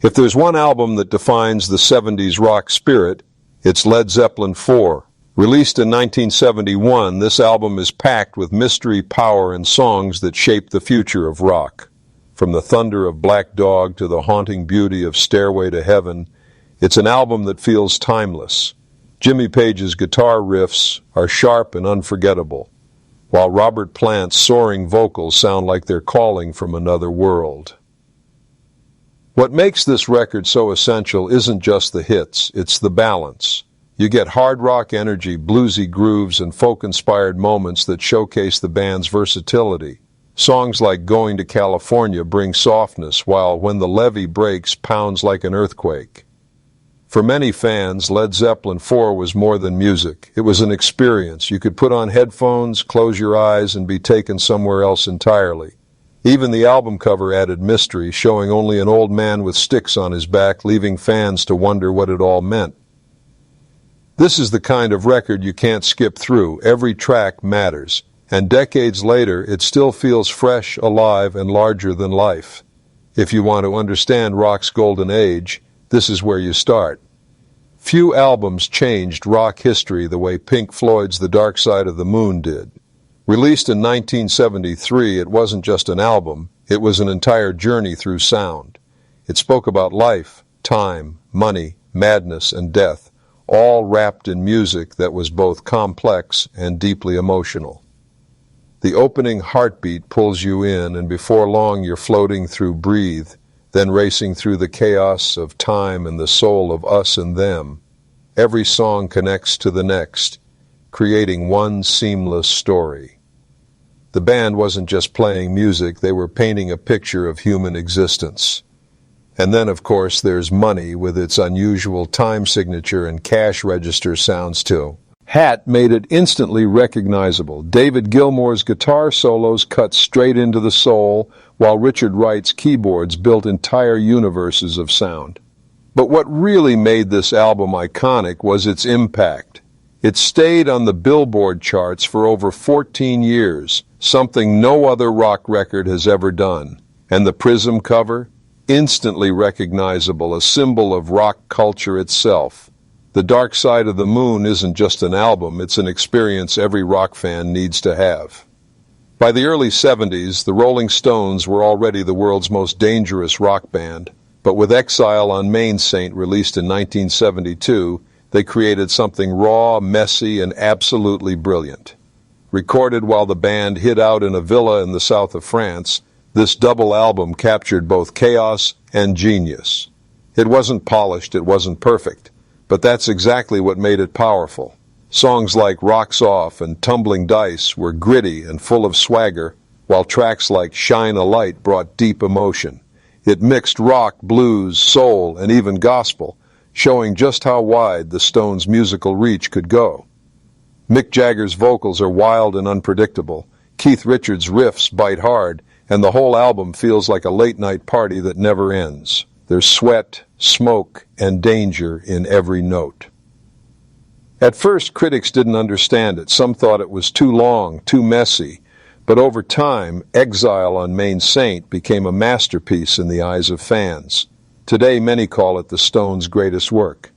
If there's one album that defines the 70s rock spirit, it's Led Zeppelin 4. Released in 1971, this album is packed with mystery, power, and songs that shape the future of rock. From the thunder of Black Dog to the haunting beauty of Stairway to Heaven, it's an album that feels timeless. Jimmy Page's guitar riffs are sharp and unforgettable, while Robert Plant's soaring vocals sound like they're calling from another world. What makes this record so essential isn't just the hits, it's the balance. You get hard rock energy, bluesy grooves, and folk-inspired moments that showcase the band's versatility. Songs like Going to California bring softness, while When the Levee Breaks pounds like an earthquake. For many fans, Led Zeppelin 4 was more than music. It was an experience. You could put on headphones, close your eyes, and be taken somewhere else entirely. Even the album cover added mystery, showing only an old man with sticks on his back, leaving fans to wonder what it all meant. This is the kind of record you can't skip through. Every track matters, and decades later, it still feels fresh, alive, and larger than life. If you want to understand rock's golden age, this is where you start. Few albums changed rock history the way Pink Floyd's The Dark Side of the Moon did. Released in 1973, it wasn't just an album, it was an entire journey through sound. It spoke about life, time, money, madness, and death, all wrapped in music that was both complex and deeply emotional. The opening heartbeat pulls you in, and before long you're floating through Breathe, then racing through the chaos of time and the soul of us and them. Every song connects to the next, creating one seamless story. The band wasn't just playing music, they were painting a picture of human existence. And then, of course, there's Money with its unusual time signature and cash register sounds too. Hat made it instantly recognizable. David Gilmour's guitar solos cut straight into the soul, while Richard Wright's keyboards built entire universes of sound. But what really made this album iconic was its impact. It stayed on the Billboard charts for over 14 years, something no other rock record has ever done. And the Prism cover? Instantly recognizable, a symbol of rock culture itself. The Dark Side of the Moon isn't just an album, it's an experience every rock fan needs to have. By the early 70s, the Rolling Stones were already the world's most dangerous rock band, but with Exile on Main Saint released in 1972, they created something raw, messy, and absolutely brilliant. Recorded while the band hid out in a villa in the south of France, this double album captured both chaos and genius. It wasn't polished, it wasn't perfect, but that's exactly what made it powerful. Songs like Rocks Off and Tumbling Dice were gritty and full of swagger, while tracks like Shine a Light brought deep emotion. It mixed rock, blues, soul, and even gospel, showing just how wide the Stones' musical reach could go. Mick Jagger's vocals are wild and unpredictable. Keith Richards' riffs bite hard, and the whole album feels like a late-night party that never ends. There's sweat, smoke, and danger in every note. At first, critics didn't understand it. Some thought it was too long, too messy. But over time, Exile on Main Saint became a masterpiece in the eyes of fans. Today, many call it the Stones' greatest work.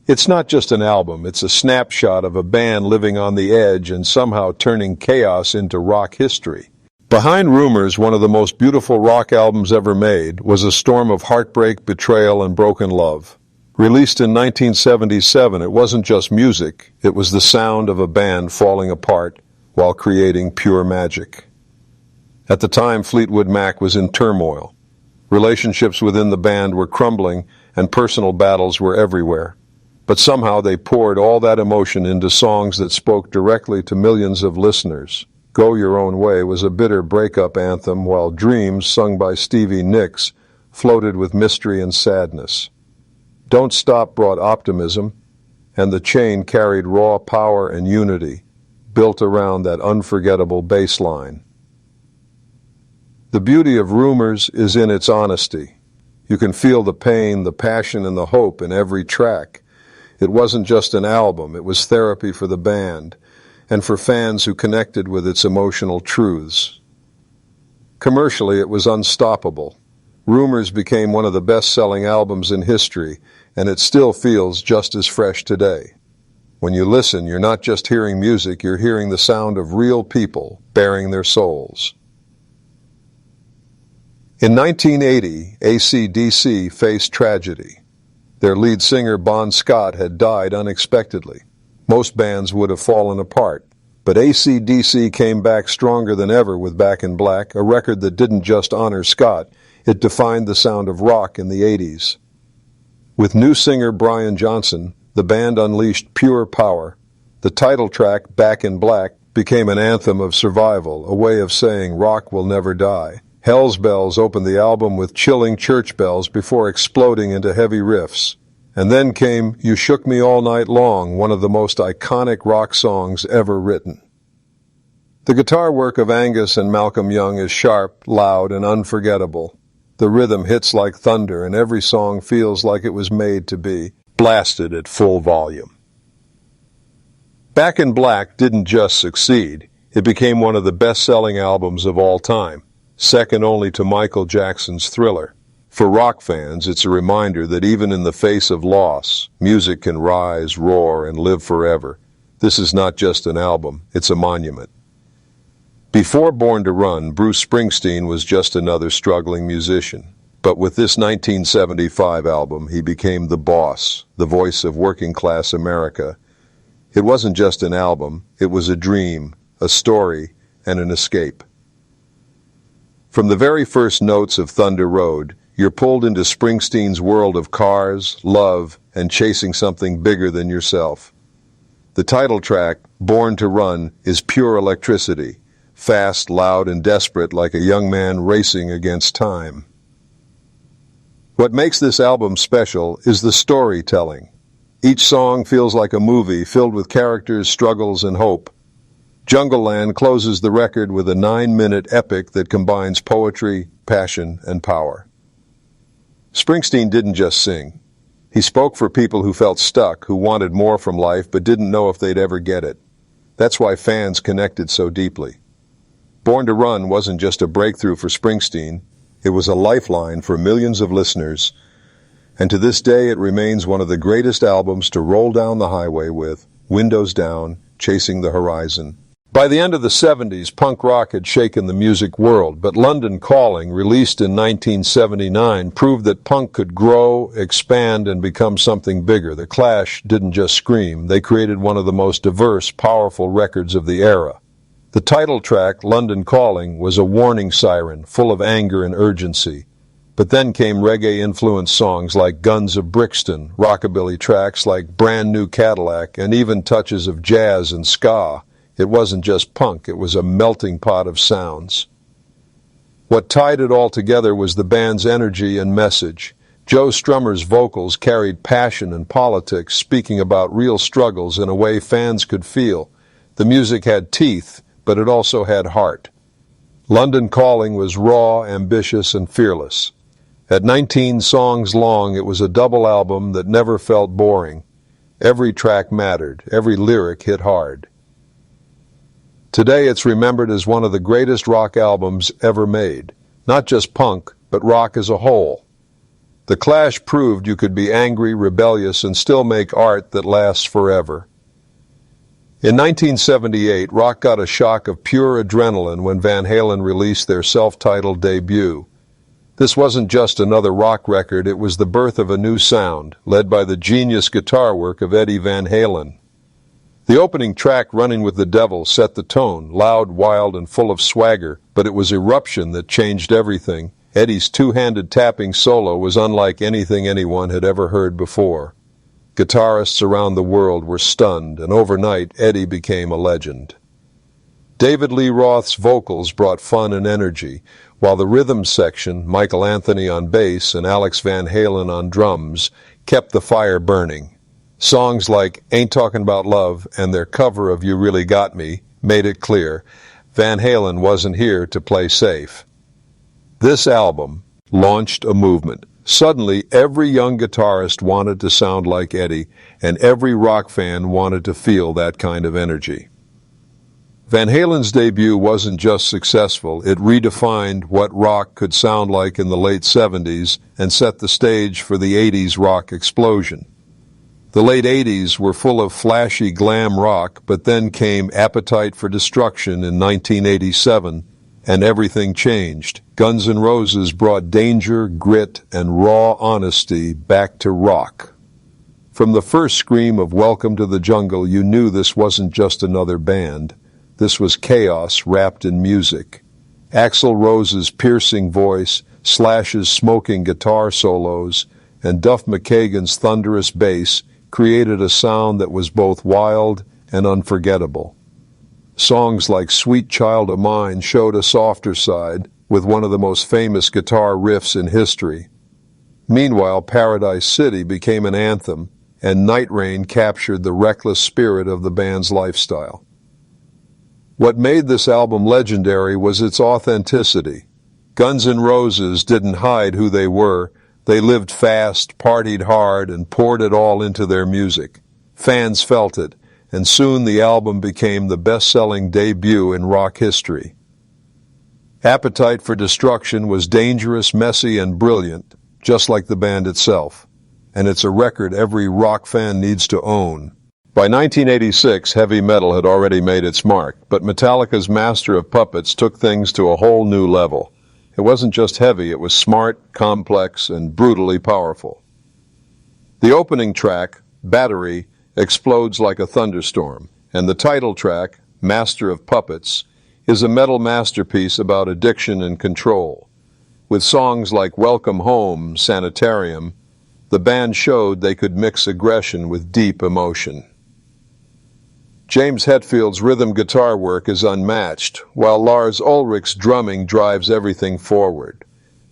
It's not just an album, it's a snapshot of a band living on the edge and somehow turning chaos into rock history. Behind Rumours, one of the most beautiful rock albums ever made, was a storm of heartbreak, betrayal, and broken love. Released in 1977, it wasn't just music, it was the sound of a band falling apart while creating pure magic. At the time, Fleetwood Mac was in turmoil. Relationships within the band were crumbling, and personal battles were everywhere. But somehow they poured all that emotion into songs that spoke directly to millions of listeners. Go Your Own Way was a bitter breakup anthem, while Dreams, sung by Stevie Nicks, floated with mystery and sadness. Don't Stop brought optimism, and The Chain carried raw power and unity, built around that unforgettable bass line. The beauty of Rumours is in its honesty. You can feel the pain, the passion, and the hope in every track. It wasn't just an album, it was therapy for the band, and for fans who connected with its emotional truths. Commercially, it was unstoppable. Rumours became one of the best-selling albums in history, and it still feels just as fresh today. When you listen, you're not just hearing music, you're hearing the sound of real people bearing their souls. In 1980, AC/DC faced tragedy. Their lead singer, Bon Scott, had died unexpectedly. Most bands would have fallen apart, but AC/DC came back stronger than ever with Back in Black, a record that didn't just honor Scott, it defined the sound of rock in the 80s. With new singer Brian Johnson, the band unleashed pure power. The title track, Back in Black, became an anthem of survival, a way of saying rock will never die. Hell's Bells opened the album with chilling church bells before exploding into heavy riffs. And then came You Shook Me All Night Long, one of the most iconic rock songs ever written. The guitar work of Angus and Malcolm Young is sharp, loud, and unforgettable. The rhythm hits like thunder, and every song feels like it was made to be blasted at full volume. Back in Black didn't just succeed, it became one of the best-selling albums of all time, second only to Michael Jackson's Thriller. For rock fans, it's a reminder that even in the face of loss, music can rise, roar, and live forever. This is not just an album, it's a monument. Before Born to Run, Bruce Springsteen was just another struggling musician. But with this 1975 album, he became the boss, the voice of working-class America. It wasn't just an album, it was a dream, a story, and an escape. From the very first notes of Thunder Road, you're pulled into Springsteen's world of cars, love, and chasing something bigger than yourself. The title track, Born to Run, is pure electricity, fast, loud, and desperate like a young man racing against time. What makes this album special is the storytelling. Each song feels like a movie filled with characters, struggles, and hope. Jungleland closes the record with a 9-minute epic that combines poetry, passion, and power. Springsteen didn't just sing. He spoke for people who felt stuck, who wanted more from life but didn't know if they'd ever get it. That's why fans connected so deeply. Born to Run wasn't just a breakthrough for Springsteen, it was a lifeline for millions of listeners, and to this day it remains one of the greatest albums to roll down the highway with, windows down, chasing the horizon. By the end of the 70s, punk rock had shaken the music world, but London Calling, released in 1979, proved that punk could grow, expand, and become something bigger. The Clash didn't just scream, they created one of the most diverse, powerful records of the era. The title track, London Calling, was a warning siren, full of anger and urgency. But then came reggae-influenced songs like Guns of Brixton, rockabilly tracks like Brand New Cadillac, and even touches of jazz and ska. It wasn't just punk, it was a melting pot of sounds. What tied it all together was the band's energy and message. Joe Strummer's vocals carried passion and politics, speaking about real struggles in a way fans could feel. The music had teeth, but it also had heart. London Calling was raw, ambitious, and fearless. At 19 songs long, it was a double album that never felt boring. Every track mattered, every lyric hit hard. Today it's remembered as one of the greatest rock albums ever made. Not just punk, but rock as a whole. The Clash proved you could be angry, rebellious, and still make art that lasts forever. In 1978, rock got a shock of pure adrenaline when Van Halen released their self-titled debut. This wasn't just another rock record, it was the birth of a new sound, led by the genius guitar work of Eddie Van Halen. The opening track, Running with the Devil, set the tone, loud, wild, and full of swagger, but it was Eruption that changed everything. Eddie's two-handed tapping solo was unlike anything anyone had ever heard before. Guitarists around the world were stunned, and overnight, Eddie became a legend. David Lee Roth's vocals brought fun and energy, while the rhythm section, Michael Anthony on bass and Alex Van Halen on drums, kept the fire burning. Songs like Ain't Talking About Love and their cover of You Really Got Me made it clear Van Halen wasn't here to play safe. This album launched a movement. Suddenly, every young guitarist wanted to sound like Eddie, and every rock fan wanted to feel that kind of energy. Van Halen's debut wasn't just successful, it redefined what rock could sound like in the late 70s and set the stage for the 80s rock explosion. The late 80s were full of flashy glam rock, but then came Appetite for Destruction in 1987, and everything changed. Guns N' Roses brought danger, grit, and raw honesty back to rock. From the first scream of Welcome to the Jungle, you knew this wasn't just another band. This was chaos wrapped in music. Axl Rose's piercing voice, Slash's smoking guitar solos, and Duff McKagan's thunderous bass created a sound that was both wild and unforgettable. Songs like Sweet Child of Mine showed a softer side, with one of the most famous guitar riffs in history. Meanwhile, Paradise City became an anthem, and Night Rain captured the reckless spirit of the band's lifestyle. What made this album legendary was its authenticity. Guns N' Roses didn't hide who they were. They lived fast, partied hard, and poured it all into their music. Fans felt it, and soon the album became the best-selling debut in rock history. Appetite for Destruction was dangerous, messy, and brilliant, just like the band itself. And it's a record every rock fan needs to own. By 1986, heavy metal had already made its mark, but Metallica's Master of Puppets took things to a whole new level. It wasn't just heavy, it was smart, complex, and brutally powerful. The opening track, Battery, explodes like a thunderstorm, and the title track, Master of Puppets, is a metal masterpiece about addiction and control. With songs like Welcome Home, Sanitarium, the band showed they could mix aggression with deep emotion. James Hetfield's rhythm guitar work is unmatched, while Lars Ulrich's drumming drives everything forward.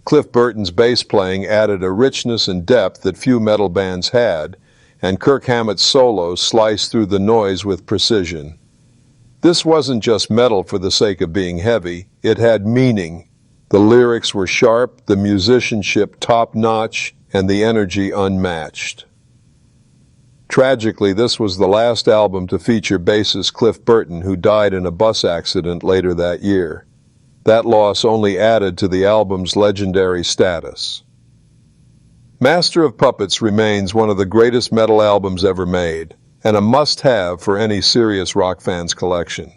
Cliff Burton's bass playing added a richness and depth that few metal bands had, and Kirk Hammett's solos sliced through the noise with precision. This wasn't just metal for the sake of being heavy, it had meaning. The lyrics were sharp, the musicianship top-notch, and the energy unmatched. Tragically, this was the last album to feature bassist Cliff Burton, who died in a bus accident later that year. That loss only added to the album's legendary status. Master of Puppets remains one of the greatest metal albums ever made, and a must-have for any serious rock fan's collection.